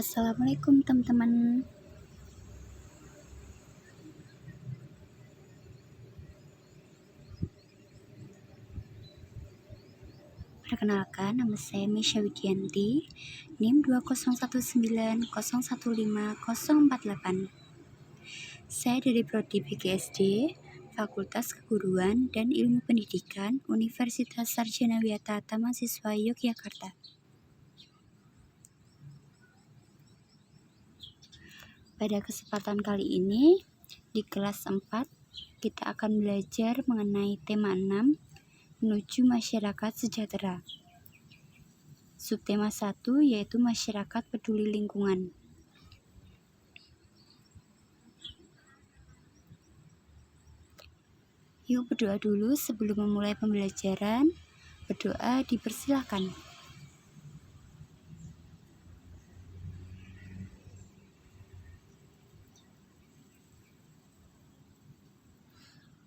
Assalamualaikum teman-teman. Perkenalkan, nama saya Misha Widianti, NIM 2019015048. Saya dari Prodi PGSD, Fakultas Keguruan dan Ilmu Pendidikan, Universitas Sarjana Wiyata Tamasiswa Yogyakarta. Pada kesempatan kali ini, di kelas 4, kita akan belajar mengenai tema 6, menuju masyarakat sejahtera. Subtema 1 yaitu masyarakat peduli lingkungan. Yuk berdoa dulu sebelum memulai pembelajaran. Berdoa dipersilahkan.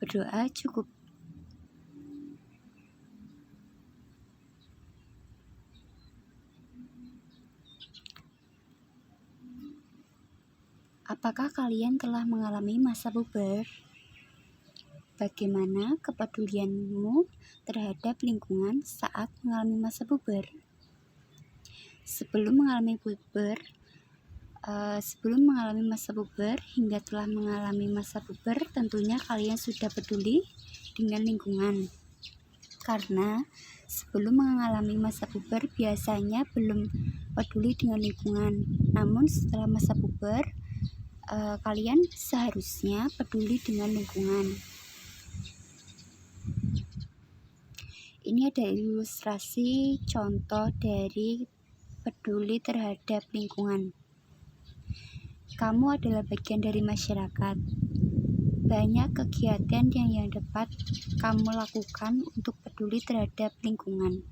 Berdoa cukup. Apakah kalian telah mengalami masa puber? Bagaimana kepedulianmu terhadap lingkungan saat mengalami masa puber? Sebelum mengalami masa puber hingga telah mengalami masa puber, tentunya kalian sudah peduli dengan lingkungan. Karena sebelum mengalami masa puber biasanya belum peduli dengan lingkungan. Namun setelah masa puber, kalian seharusnya peduli dengan lingkungan. Ini ada ilustrasi contoh dari peduli terhadap lingkungan. Kamu adalah bagian dari masyarakat. Banyak kegiatan yang dapat kamu lakukan untuk peduli terhadap lingkungan.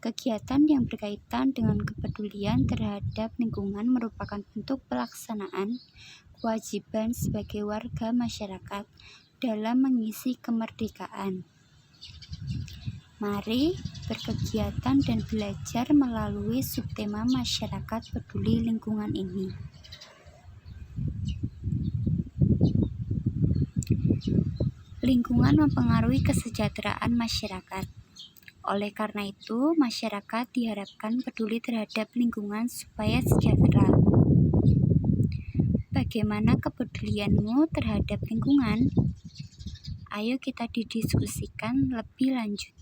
Kegiatan yang berkaitan dengan kepedulian terhadap lingkungan merupakan bentuk pelaksanaan kewajiban sebagai warga masyarakat dalam mengisi kemerdekaan. Mari berkegiatan dan belajar melalui subtema masyarakat peduli lingkungan ini. Lingkungan mempengaruhi kesejahteraan masyarakat. Oleh karena itu, masyarakat diharapkan peduli terhadap lingkungan supaya sejahtera. Bagaimana kepedulianmu terhadap lingkungan? Ayo kita didiskusikan lebih lanjut.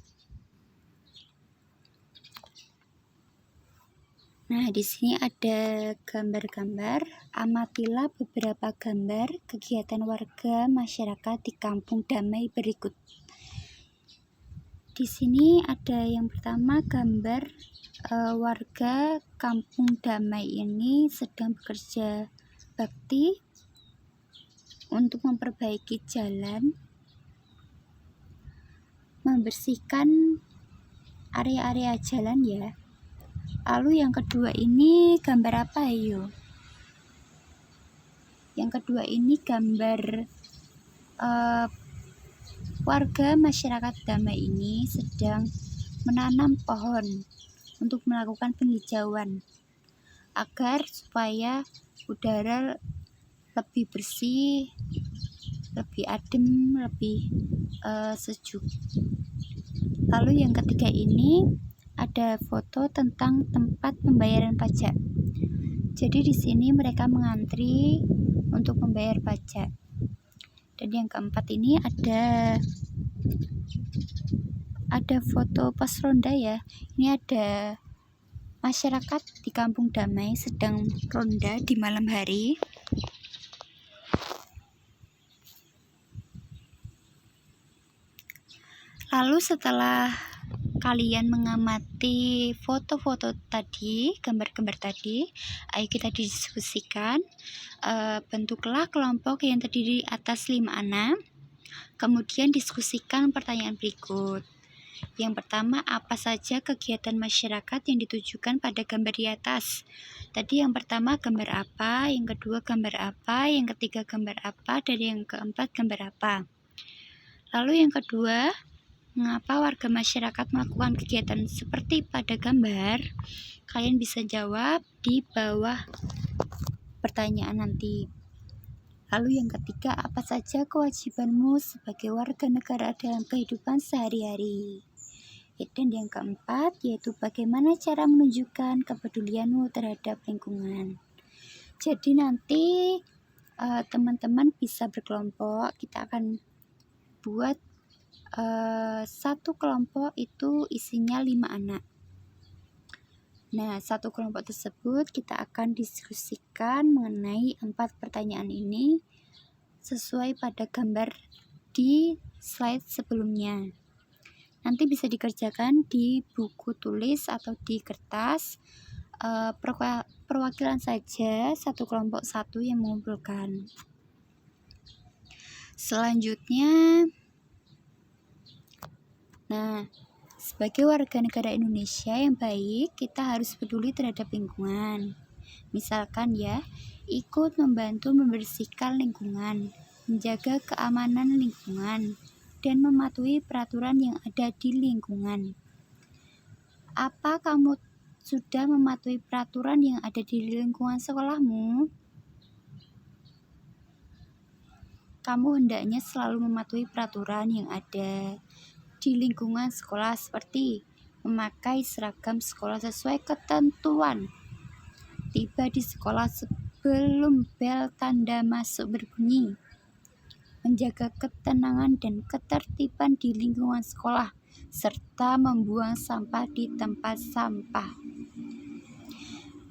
Nah, di sini ada gambar-gambar. Amatilah beberapa gambar kegiatan warga masyarakat di Kampung Damai berikut. Di sini ada yang pertama gambar warga Kampung Damai ini sedang bekerja bakti untuk memperbaiki jalan, membersihkan area-area jalan ya. Lalu yang kedua ini gambar apa ayo? Yang kedua ini gambar warga masyarakat Damai ini sedang menanam pohon untuk melakukan penghijauan agar supaya udara lebih bersih, lebih adem, lebih sejuk. Lalu yang ketiga ini ada foto tentang tempat pembayaran pajak. Jadi di sini mereka mengantri untuk membayar pajak. Dan yang keempat ini ada foto pos ronda ya. Ini ada masyarakat di Kampung Damai sedang ronda di malam hari. Lalu setelah kalian mengamati foto-foto tadi, gambar-gambar tadi, ayo kita diskusikan. Bentuklah kelompok yang terdiri atas 5 anak. Kemudian diskusikan pertanyaan berikut. Yang pertama, apa saja kegiatan masyarakat yang ditujukan pada gambar di atas? Tadi yang pertama gambar apa, yang kedua gambar apa, yang ketiga gambar apa, dan yang keempat gambar apa. Lalu yang kedua, mengapa warga masyarakat melakukan kegiatan seperti pada gambar? Kalian bisa jawab di bawah pertanyaan nanti. Lalu yang ketiga, apa saja kewajibanmu sebagai warga negara dalam kehidupan sehari-hari? Dan yang keempat, yaitu bagaimana cara menunjukkan kepedulianmu terhadap lingkungan. Jadi nanti teman-teman bisa berkelompok. Kita akan buat satu kelompok itu isinya 5 anak. Nah, satu kelompok tersebut kita akan diskusikan mengenai 4 pertanyaan ini sesuai pada gambar di slide sebelumnya. Nanti bisa dikerjakan di buku tulis atau di kertas. Perwakilan saja satu kelompok satu yang mengumpulkan. Selanjutnya, sebagai warga negara Indonesia yang baik, kita harus peduli terhadap lingkungan. Misalkan ya, ikut membantu membersihkan lingkungan, menjaga keamanan lingkungan, dan mematuhi peraturan yang ada di lingkungan. Apa kamu sudah mematuhi peraturan yang ada di lingkungan sekolahmu? Kamu hendaknya selalu mematuhi peraturan yang ada di lingkungan sekolah seperti memakai seragam sekolah sesuai ketentuan, tiba di sekolah sebelum bel tanda masuk berbunyi, menjaga ketenangan dan ketertiban di lingkungan sekolah, serta membuang sampah di tempat sampah.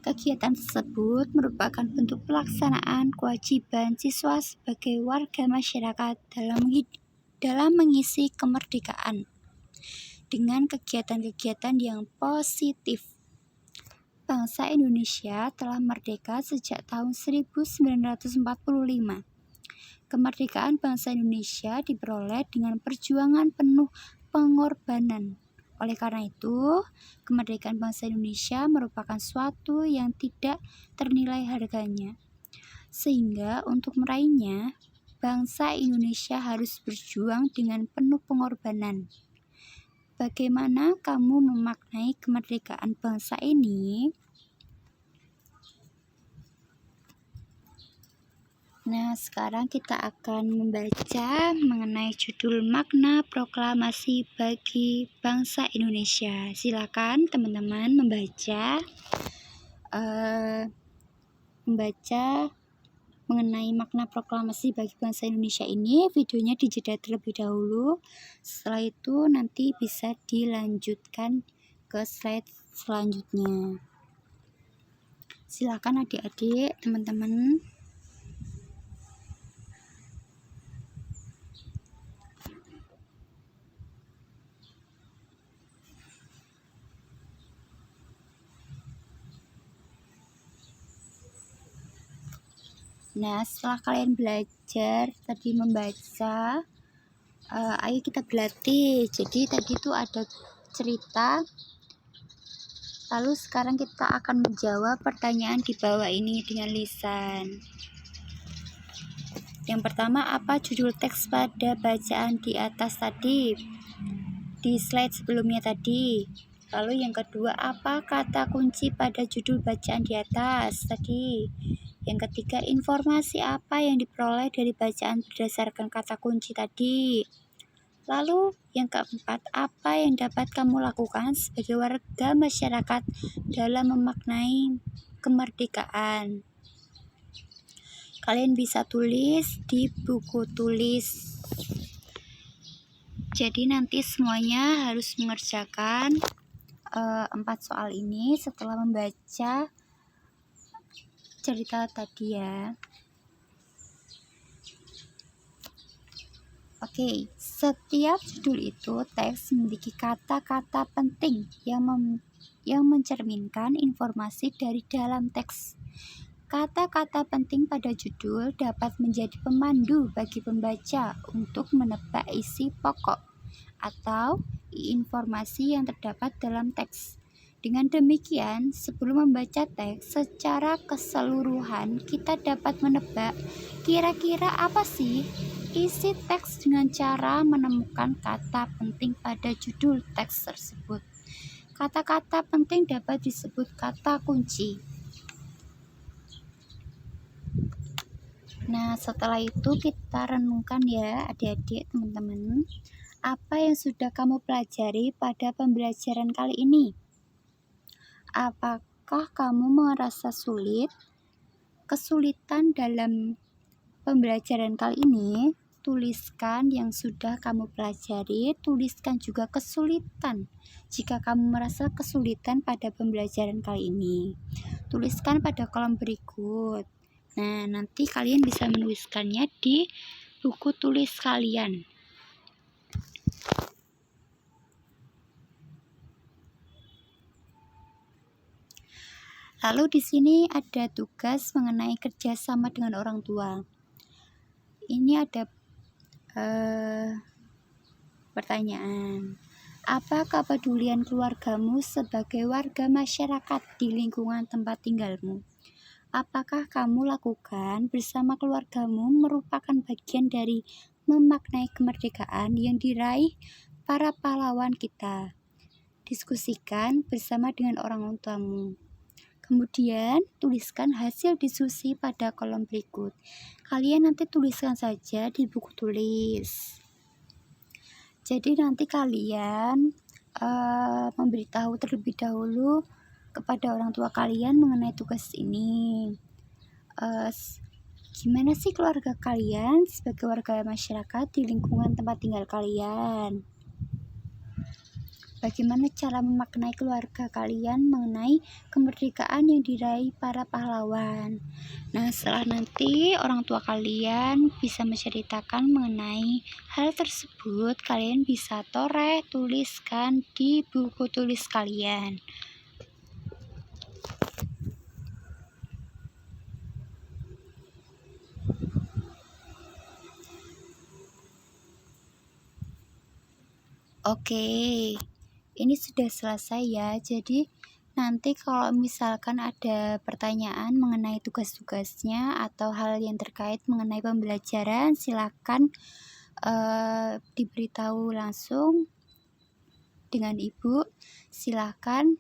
Kegiatan tersebut merupakan bentuk pelaksanaan kewajiban siswa sebagai warga masyarakat dalam mengisi kemerdekaan dengan kegiatan-kegiatan yang positif. Bangsa Indonesia telah merdeka sejak tahun 1945. Kemerdekaan bangsa Indonesia diperoleh dengan perjuangan penuh pengorbanan. Oleh karena itu, kemerdekaan bangsa Indonesia merupakan suatu yang tidak ternilai harganya. Sehingga untuk meraihnya, bangsa Indonesia harus berjuang dengan penuh pengorbanan. Bagaimana kamu memaknai kemerdekaan bangsa ini? Nah, sekarang kita akan membaca mengenai judul makna proklamasi bagi bangsa Indonesia. Silakan teman-teman membaca mengenai makna proklamasi bagi bangsa Indonesia ini. Videonya dijeda terlebih dahulu. Setelah itu nanti bisa dilanjutkan ke slide selanjutnya. Silakan adik-adik, teman-teman. Nah, setelah kalian belajar tadi membaca, ayo kita berlatih. Jadi tadi itu ada cerita, lalu sekarang kita akan menjawab pertanyaan di bawah ini dengan lisan. Yang pertama, apa judul teks pada bacaan di atas tadi, di slide sebelumnya tadi? Lalu yang kedua, apa kata kunci pada judul bacaan di atas tadi? Yang ketiga, informasi apa yang diperoleh dari bacaan berdasarkan kata kunci tadi? Lalu yang keempat, apa yang dapat kamu lakukan sebagai warga masyarakat dalam memaknai kemerdekaan? Kalian bisa tulis di buku tulis. Jadi nanti semuanya harus mengerjakan 4 soal ini setelah membaca cerita tadi ya. Oke, setiap judul itu teks memiliki kata-kata penting yang mencerminkan informasi dari dalam teks. Kata-kata penting pada judul dapat menjadi pemandu bagi pembaca untuk menebak isi pokok atau informasi yang terdapat dalam teks. Dengan demikian, sebelum membaca teks secara keseluruhan, kita dapat menebak kira-kira apa sih Isi teks dengan cara menemukan kata penting pada judul teks tersebut. Kata-kata penting dapat disebut kata kunci. Nah, setelah itu kita renungkan ya adik-adik, teman-teman. Apa yang sudah kamu pelajari pada pembelajaran kali ini? Apakah kamu merasa kesulitan dalam pembelajaran kali ini? Tuliskan yang sudah kamu pelajari, tuliskan juga kesulitan. Jika kamu merasa kesulitan pada pembelajaran kali ini, tuliskan pada kolom berikut. Nah, nanti kalian bisa menuliskannya di buku tulis kalian. Lalu di sini ada tugas mengenai kerjasama dengan orang tua. Ini ada pertanyaan. Apa kepedulian keluargamu sebagai warga masyarakat di lingkungan tempat tinggalmu? Apakah kamu lakukan bersama keluargamu merupakan bagian dari memaknai kemerdekaan yang diraih para pahlawan kita? Diskusikan bersama dengan orang tuamu. Kemudian tuliskan hasil diskusi pada kolom berikut. Kalian nanti tuliskan saja di buku tulis. Jadi nanti kalian memberitahu terlebih dahulu kepada orang tua kalian mengenai tugas ini. Gimana sih keluarga kalian sebagai warga masyarakat di lingkungan tempat tinggal kalian? Bagaimana cara memaknai keluarga kalian mengenai kemerdekaan yang diraih para pahlawan? Nah, setelah nanti orang tua kalian bisa menceritakan mengenai hal tersebut, kalian bisa tuliskan di buku tulis kalian. Oke. Ini sudah selesai ya. Jadi nanti kalau misalkan ada pertanyaan mengenai tugas-tugasnya atau hal yang terkait mengenai pembelajaran, silakan diberitahu langsung dengan ibu. Silakan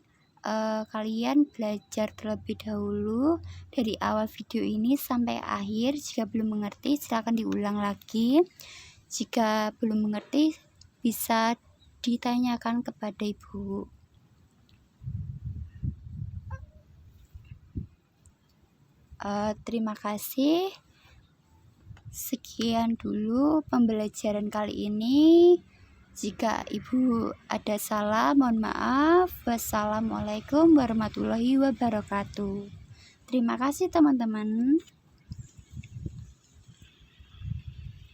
kalian belajar terlebih dahulu dari awal video ini sampai akhir. Jika belum mengerti, silakan diulang lagi. Jika belum mengerti, bisa ditanyakan kepada ibu. Terima kasih. Sekian dulu pembelajaran kali ini. Jika ibu ada salah, mohon maaf. Wassalamualaikum warahmatullahi wabarakatuh. Terima kasih teman-teman.